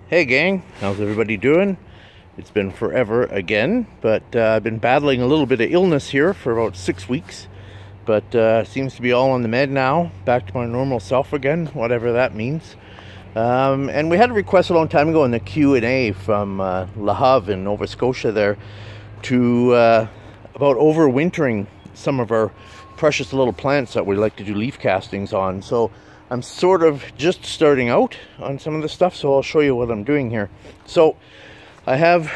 Hey gang, how's everybody doing? It's been forever again, but I've been battling a little bit of illness here for about 6 weeks, but seems to be all on the mend now, back to my normal self again, whatever that means. And we had a request a long time ago in the Q&A from Le Havre in Nova Scotia there to about overwintering some of our precious little plants that we like to do leaf castings on. So I'm sort of just starting out on some of the stuff, so I'll show you what I'm doing here. So I have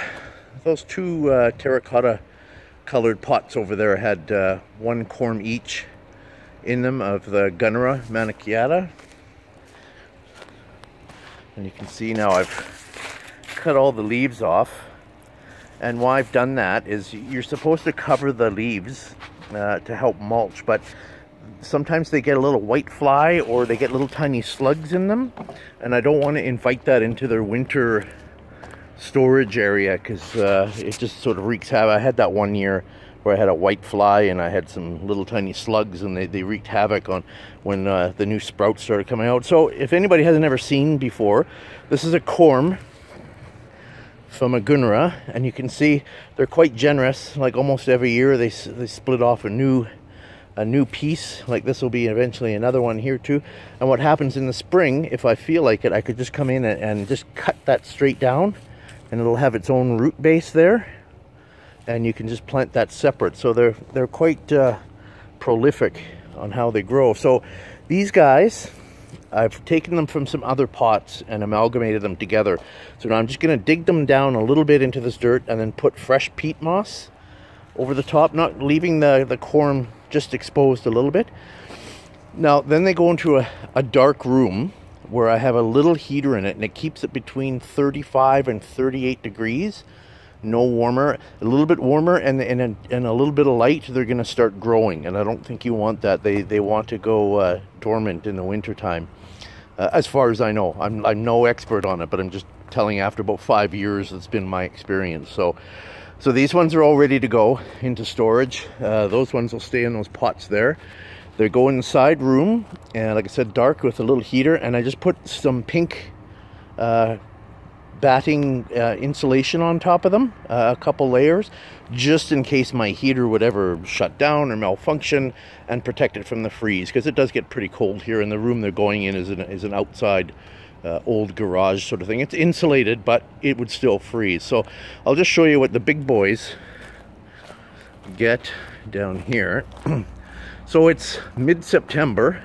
those two terracotta colored pots over there. I had one corm each in them of the Gunnera manicuata. And you can see now I've cut all the leaves off. And why I've done that is you're supposed to cover the leaves to help mulch, but sometimes they get a little white fly or they get little tiny slugs in them, and I don't want to invite that into their winter storage area because it just sort of wreaks havoc. I had that one year where I had a white fly and I had some little tiny slugs, and they wreaked havoc on when the new sprouts started coming out. So if anybody hasn't ever seen before, this is a corm from a Gunnera, and you can see they're quite generous. Like almost every year they split off a new piece. Like this will be eventually another one here too. And what happens in the spring, if I feel like it, I could just come in and just cut that straight down, and it'll have its own root base there, and you can just plant that separate. So they're quite prolific on how they grow. So these guys, I've taken them from some other pots and amalgamated them together. So now I'm just going to dig them down a little bit into this dirt and then put fresh peat moss over the top, not leaving the corm just exposed a little bit. Now then they go into a dark room where I have a little heater in it, and it keeps it between 35 and 38 degrees. No warmer, a little bit warmer, and a little bit of light, they're going to start growing, and I don't think you want that. They want to go dormant in the winter time, as far as I know. I'm no expert on it, but I'm just telling you after about 5 years it's been my experience. So these ones are all ready to go into storage. Those ones will stay in those pots there. They go in the side room, and like I said, dark with a little heater, and I just put some pink batting insulation on top of them, a couple layers, just in case my heater would ever shut down or malfunction, and protect it from the freeze, because it does get pretty cold here. And the room they're going in is an outside old garage sort of thing. It's insulated, but it would still freeze. So I'll just show you what the big boys get down here. So it's mid-September,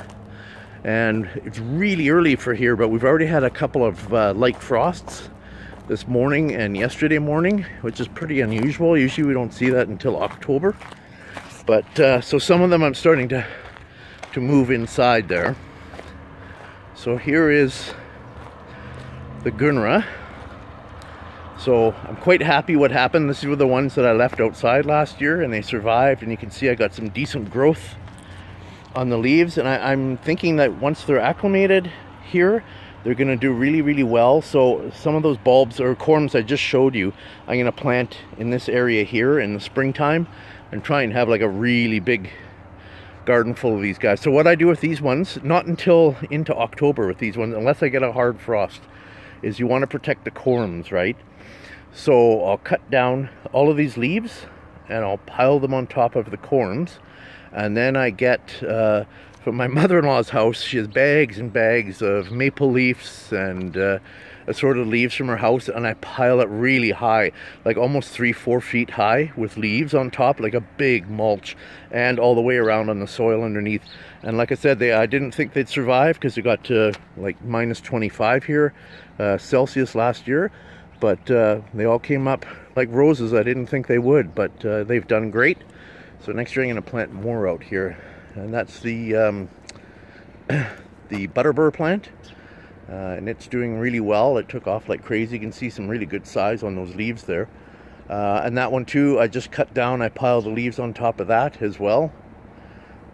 and it's really early for here, but we've already had a couple of light frosts this morning and yesterday morning, which is pretty unusual. Usually we don't see that until October. But so some of them I'm starting to move inside there. So here is the Gunnera. So I'm quite happy what happened. These were the ones that I left outside last year, and they survived, and you can see I got some decent growth on the leaves, and I'm thinking that once they're acclimated here, they're going to do really, really well. So some of those bulbs or corms I just showed you, I'm going to plant in this area here in the springtime and try and have like a really big garden full of these guys. So what I do with these ones, not until into October with these ones, unless I get a hard frost, is you want to protect the corms, right? So I'll cut down all of these leaves and I'll pile them on top of the corms. And then I get, from my mother-in-law's house, she has bags and bags of maple leaves and assorted leaves from her house, and I pile it really high, like almost 3-4 feet high, with leaves on top, like a big mulch, and all the way around on the soil underneath. And like I said, I didn't think they'd survive because it got to like minus 25 here Celsius last year, but they all came up like roses. I didn't think they would, but they've done great. So next year I'm going to plant more out here, and that's the butterbur plant, and it's doing really well. It took off like crazy. You can see some really good size on those leaves there, and that one too I just cut down. I piled the leaves on top of that as well,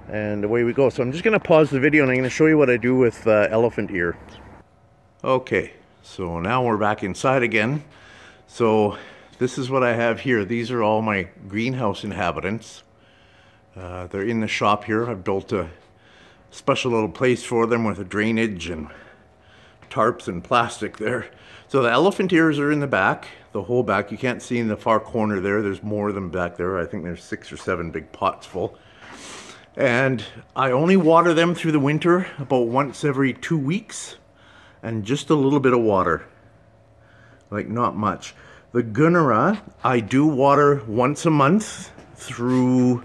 and away we go. So I'm just going to pause the video and I'm going to show you what I do with elephant ear. Okay, so now we're back inside again. So this is what I have here. These are all my greenhouse inhabitants. They're in the shop here. I've built a special little place for them with a drainage and tarps and plastic there. So the elephant ears are in the back, the whole back. You can't see in the far corner there. There's more of them back there. I think there's 6 or 7 big pots full. And I only water them through the winter about once every 2 weeks, and just a little bit of water, like not much. The Gunnera, I do water once a month through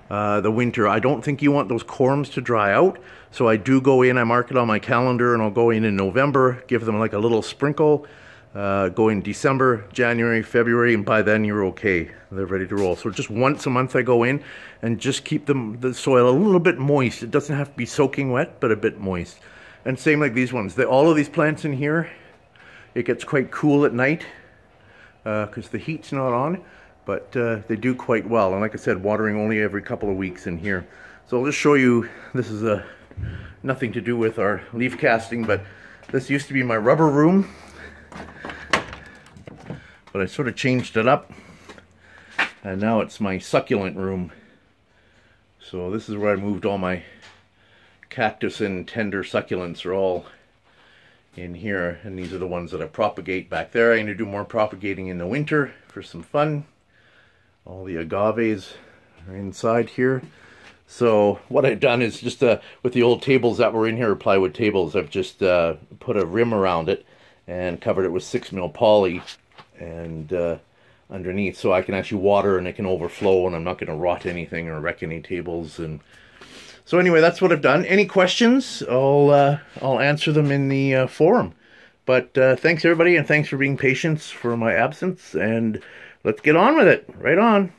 the winter. I don't think you want those corms to dry out, so I do go in, I mark it on my calendar, and I'll go in November, give them like a little sprinkle, go in December, January, February, and by then you're okay. They're ready to roll. So just once a month I go in and just keep the soil a little bit moist. It doesn't have to be soaking wet, but a bit moist. And same like these ones. All of these plants in here, it gets quite cool at night because the heat's not on, but they do quite well. And like I said, watering only every couple of weeks in here. So I'll just show you, this is nothing to do with our leaf casting, but this used to be my rubber room, but I sort of changed it up, and now it's my succulent room. So this is where I moved all my cactus and tender succulents are all in here, and these are the ones that I propagate back there. I'm going to do more propagating in the winter for some fun. All the agaves are inside here. So what I've done is just with the old tables that were in here, plywood tables, I've just put a rim around it and covered it with 6mm poly and underneath, so I can actually water and it can overflow, and I'm not going to rot anything or wreck any tables. And so anyway, that's what I've done. Any questions, I'll answer them in the forum. But thanks everybody, and thanks for being patient for my absence, and let's get on with it. Right on.